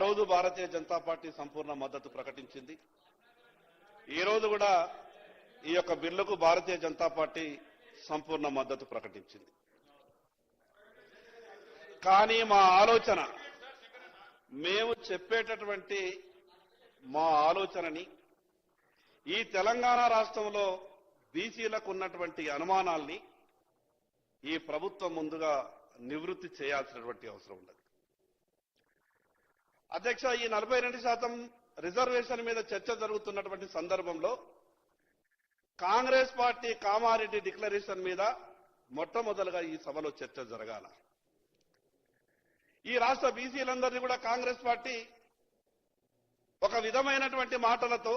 రోజు భారతీయ జనతా పార్టీ సంపూర్ణ మద్దతు ప్రకటించింది. ఈ రోజు కూడా ఈ యొక్క బిల్లుకు భారతీయ జనతా పార్టీ సంపూర్ణ మద్దతు ప్రకటించింది. కానీ మా ఆలోచన, మేము చెప్పేటటువంటి మా ఆలోచనని ఈ తెలంగాణ రాష్ట్రంలో బీసీలకు ఉన్నటువంటి అనుమానాల్ని ఈ ప్రభుత్వం ముందుగా నివృత్తి చేయాల్సినటువంటి అవసరం ఉన్నది. అధ్యక్ష, ఈ 42% రిజర్వేషన్ మీద చర్చ జరుగుతున్నటువంటి సందర్భంలో కాంగ్రెస్ పార్టీ కామారెడ్డి డిక్లరేషన్ మీద మొట్టమొదలుగా ఈ సభలో చర్చ జరగాల. ఈ రాష్ట్ర బీసీలందరినీ కూడా కాంగ్రెస్ పార్టీ ఒక విధమైనటువంటి మాటలతో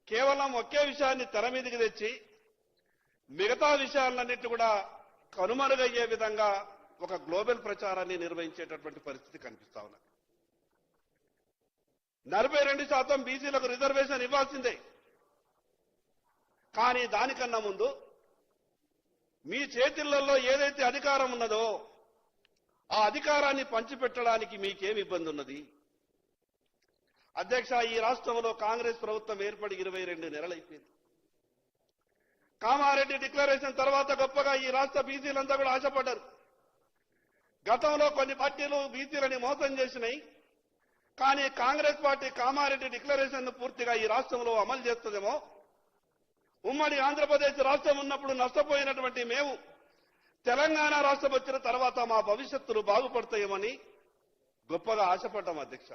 కేవలం ఒకే విషయాన్ని తెర మీదకి తెచ్చి మిగతా విషయాలన్నింటి కూడా కనుమరుగయ్యే విధంగా ఒక గ్లోబల్ ప్రచారాన్ని నిర్వహించేటటువంటి పరిస్థితి కనిపిస్తా ఉన్నది. 42% బీసీలకు రిజర్వేషన్ ఇవ్వాల్సిందే. కానీ దానికన్నా ముందు మీ చేతులలో ఏదైతే అధికారం ఉన్నదో ఆ అధికారాన్ని పంచిపెట్టడానికి మీకేం ఇబ్బంది ఉన్నది? అధ్యక్ష, ఈ రాష్ట్రంలో కాంగ్రెస్ ప్రభుత్వం ఏర్పడి 22 నెలలైపోయింది. కామారెడ్డి డిక్లరేషన్ తర్వాత గొప్పగా ఈ రాష్ట్ర బీసీలంతా కూడా ఆశపడ్డారు. గతంలో కొన్ని పార్టీలు బీసీలని మోసం చేసినాయి. కానీ కాంగ్రెస్ పార్టీ కామారెడ్డి డిక్లరేషన్ ను పూర్తిగా ఈ రాష్ట్రంలో అమలు చేస్తుందేమో, ఉమ్మడి ఆంధ్రప్రదేశ్ రాష్ట్రం ఉన్నప్పుడు నష్టపోయినటువంటి మేము తెలంగాణ రాష్ట్రం వచ్చిన తర్వాత మా భవిష్యత్తులు బాగుపడతాయేమని గొప్పగా ఆశపడ్డాం. అధ్యక్ష,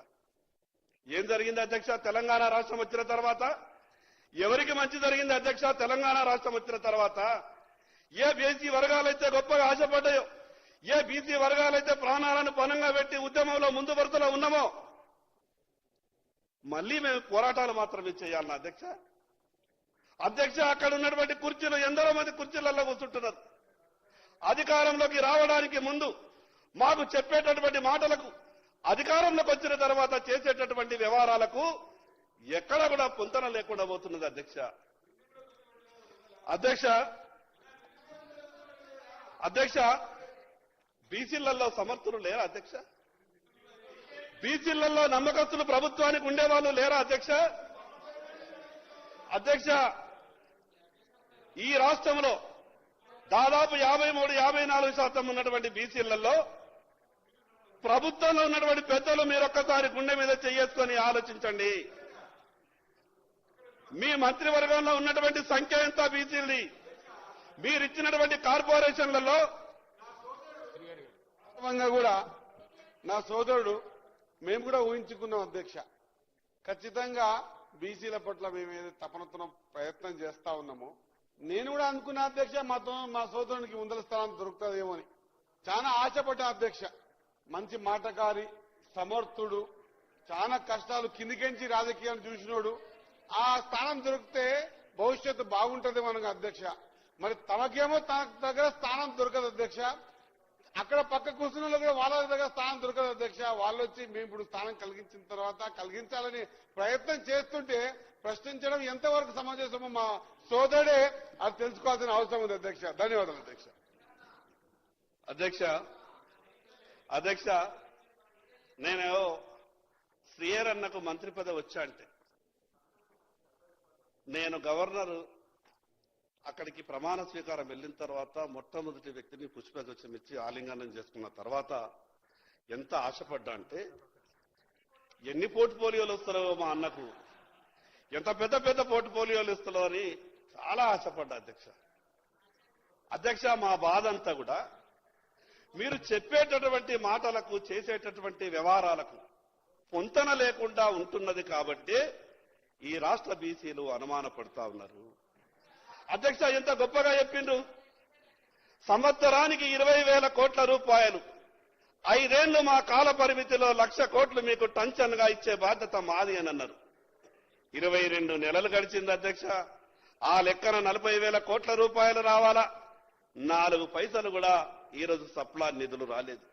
ఏం జరిగింది అధ్యక్ష? తెలంగాణ రాష్ట్రం వచ్చిన తర్వాత ఎవరికి మంచి జరిగింది అధ్యక్ష? తెలంగాణ రాష్ట్రం వచ్చిన తర్వాత ఏ బీసీ వర్గాలైతే గొప్పగా ఆశపడ్డాయో, ఏ బీసీ వర్గాలైతే ప్రాణాలను పణంగా పెట్టి ఉద్యమంలో ముందు వరుసలో ఉన్నామో మళ్లీ మేము పోరాటాలు మాత్రమే చేయాలన్నా అధ్యక్ష? అధ్యక్ష, అక్కడ ఉన్నటువంటి కుర్చీలు ఎందరో మంది కుర్చీలలో కూర్చుంటున్నారు. అధికారంలోకి రావడానికి ముందు మాకు చెప్పేటటువంటి మాటలకు, అధికారంలోకి వచ్చిన తర్వాత చేసేటటువంటి వ్యవహారాలకు ఎక్కడ కూడా పొంతన లేకుండా పోతున్నది. అధ్యక్ష, బీసీలలో సమర్థులు లేరా అధ్యక్ష? బీసీలలో నమ్మకస్తులు ప్రభుత్వానికి ఉండేవాళ్ళు లేరా అధ్యక్ష? అధ్యక్ష, ఈ రాష్ట్రంలో దాదాపు 53-54% ఉన్నటువంటి బీసీలలో ప్రభుత్వంలో ఉన్నటువంటి పెద్దలు మీరొక్కసారి గుండె మీద చేసుకొని ఆలోచించండి. మీ మంత్రివర్గంలో ఉన్నటువంటి సంఖ్య ఎంత బీసీలది? మీరిచ్చినటువంటి కార్పొరేషన్లలో కూడా నా సోదరుడు మేము కూడా ఊహించుకున్నాం అధ్యక్ష. ఖచ్చితంగా బీసీల పట్ల మేము ఏదైతే తపనతో ప్రయత్నం చేస్తా ఉన్నామో, నేను కూడా అనుకున్నా అధ్యక్ష, మా సోదరునికి ముందల స్థానం దొరుకుతుందేమో అని చాలా ఆశపడ్డా అధ్యక్ష. మంచి మాటకారి, సమర్థుడు, చాలా కష్టాలు కిందికెంచి రాజకీయాన్ని చూసినోడు. ఆ స్థానం దొరికితే భవిష్యత్తు బాగుంటుందేమో అనగా అధ్యక్ష. మరి తమకేమో తన దగ్గర స్థానం దొరకదు అధ్యక్ష. అక్కడ పక్క కూర్చున్న కూడా వాళ్ళ దగ్గర స్థానం దొరకదు అధ్యక్ష. వాళ్ళు వచ్చి మేము ఇప్పుడు స్థానం కలిగించిన తర్వాత కలిగించాలని ప్రయత్నం చేస్తుంటే ప్రశ్నించడం ఎంతవరకు సమంజసమో మా సోదరుడే అది తెలుసుకోవాల్సిన అవసరం ఉంది అధ్యక్ష. ధన్యవాదాలు అధ్యక్ష, నేను శ్రీయర్ అన్నకు మంత్రి పదవి వచ్చా అంటే నేను గవర్నర్ అక్కడికి ప్రమాణ స్వీకారం వెళ్ళిన తర్వాత మొట్టమొదటి వ్యక్తిని పుష్పగుచ్చం ఇచ్చి ఆలింగనం చేసుకున్న తర్వాత ఎంత ఆశపడ్డా అంటే, ఎన్ని పోర్ట్ఫోలియోలు వస్తారో మా అన్నకు, ఎంత పెద్ద పెద్ద పోర్ట్ఫోలియోలు ఇస్తారో అని చాలా ఆశపడ్డా అధ్యక్ష. మా బాధ అంతా కూడా మీరు చెప్పేటటువంటి మాటలకు, చేసేటటువంటి వ్యవహారాలకు పొంతన లేకుండా ఉంటున్నది కాబట్టి ఈ రాష్ట్ర బీసీలు అనుమానపడతా ఉన్నారు. అధ్యక్ష, ఎంత గొప్పగా చెప్పిండ్రు. సంవత్సరానికి 20,000 కోట్ల రూపాయలు, 5 ఏళ్లు మా కాల పరిమితిలో 1,00,000 కోట్లు మీకు టంచన్గా ఇచ్చే బాధ్యత మాది అని అన్నారు. 22 నెలలు గడిచింది అధ్యక్ష. ఆ లెక్కన 40,000 కోట్ల రూపాయలు రావాలా? 4 పైసలు కూడా ఈరోజు సప్లా నిధులు రాలేదు.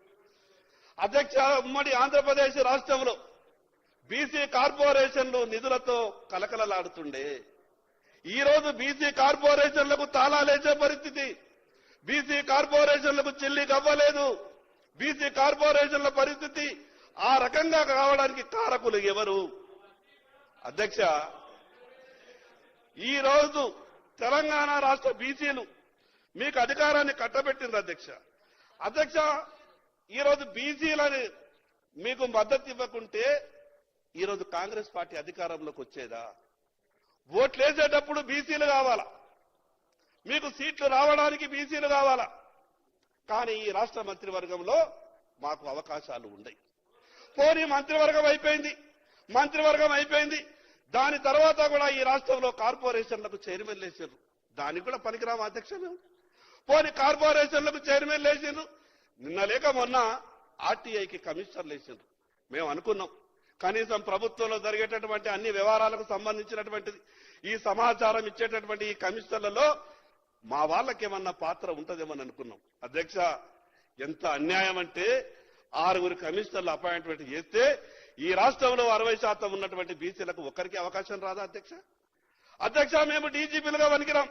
అధ్యక్ష, ఉమ్మడి ఆంధ్రప్రదేశ్ రాష్ట్రంలో బీసీ కార్పొరేషన్లు నిధులతో కలకలలాడుతుండే ఈ రోజు బీసీ కార్పొరేషన్లకు తాళాలేసే పరిస్థితి. బీసీ కార్పొరేషన్లకు చెల్లి గవ్వలేదు. బీసీ కార్పొరేషన్ల పరిస్థితి ఆ రకంగా కావడానికి కారకులు ఎవరు? అధ్యక్ష, ఈ రోజు తెలంగాణ రాష్ట్ర బీసీలు మీకు అధికారాన్ని కట్టబెట్టింది అధ్యక్ష. అధ్యక్ష, ఈరోజు బీసీలని మీకు మద్దతు ఇవ్వకుంటే ఈరోజు కాంగ్రెస్ పార్టీ అధికారంలోకి వచ్చేదా? ఓట్లేసేటప్పుడు బీసీలు కావాలా, మీకు సీట్లు రావడానికి బీసీలు కావాలా. కానీ ఈ రాష్ట్ర మంత్రివర్గంలో మాకు అవకాశాలు ఉన్నాయి. పోనీ మంత్రివర్గం అయిపోయింది. దాని తర్వాత కూడా ఈ రాష్ట్రంలో కార్పొరేషన్లకు చైర్మన్లు వేసారు. దానికి కూడా పనికిరామ అధ్యక్ష మేము. పోనీ కార్పొరేషన్లకు చైర్మన్లు వేసిండ్రు, నిన్న లేక మొన్న ఆర్టీఐకి కమిషనర్లు వేసిండ్రు. మేము అనుకున్నాం కనీసం ప్రభుత్వంలో జరిగేటటువంటి అన్ని వ్యవహారాలకు సంబంధించినటువంటిది ఈ సమాచారం ఇచ్చేటటువంటి ఈ కమిషనర్లలో మా వాళ్ళకేమన్నా పాత్ర ఉంటుందేమని అనుకున్నాం. అధ్యక్ష, ఎంత అన్యాయం అంటే 6 కమిషనర్లు అపాయింట్మెంట్ చేస్తే ఈ రాష్ట్రంలో 60% ఉన్నటువంటి బీసీలకు ఒక్కరికి అవకాశం రాదా అధ్యక్ష? అధ్యక్ష, మేము డీజీపీలుగా వనికిరాం,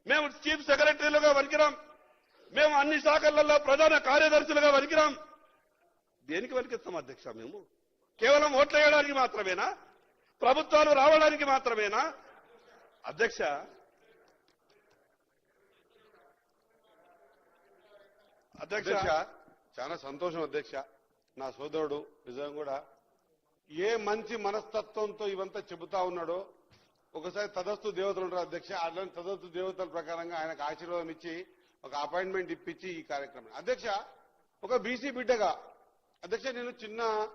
మేము చీఫ్ సెక్రటరీలుగా వనికిరాం, మేము అన్ని శాఖలలో ప్రధాన కార్యదర్శులుగా వనికిరాం. దేనికి వనికిస్తాం అధ్యక్ష? మేము కేవలం ఓట్లు వేయడానికి మాత్రమేనా? ప్రభుత్వాలు రావడానికి మాత్రమేనా? అధ్యక్ష, చాలా సంతోషం అధ్యక్ష. నా సోదరుడు నిజంగా కూడా ఏ మంచి మనస్తత్వంతో ఇవంతా చెబుతా ఉన్నాడో. ఒకసారి తదస్తు దేవతలు ఉంటారు అధ్యక్ష, అట్లాంటి తదస్తు దేవతల ప్రకారంగా ఆయనకు ఆశీర్వాదం ఇచ్చి ఒక అపాయింట్మెంట్ ఇప్పించి ఈ కార్యక్రమం. అధ్యక్ష, ఒక బీసీ బిడ్డగా అధ్యక్ష, నేను చిన్న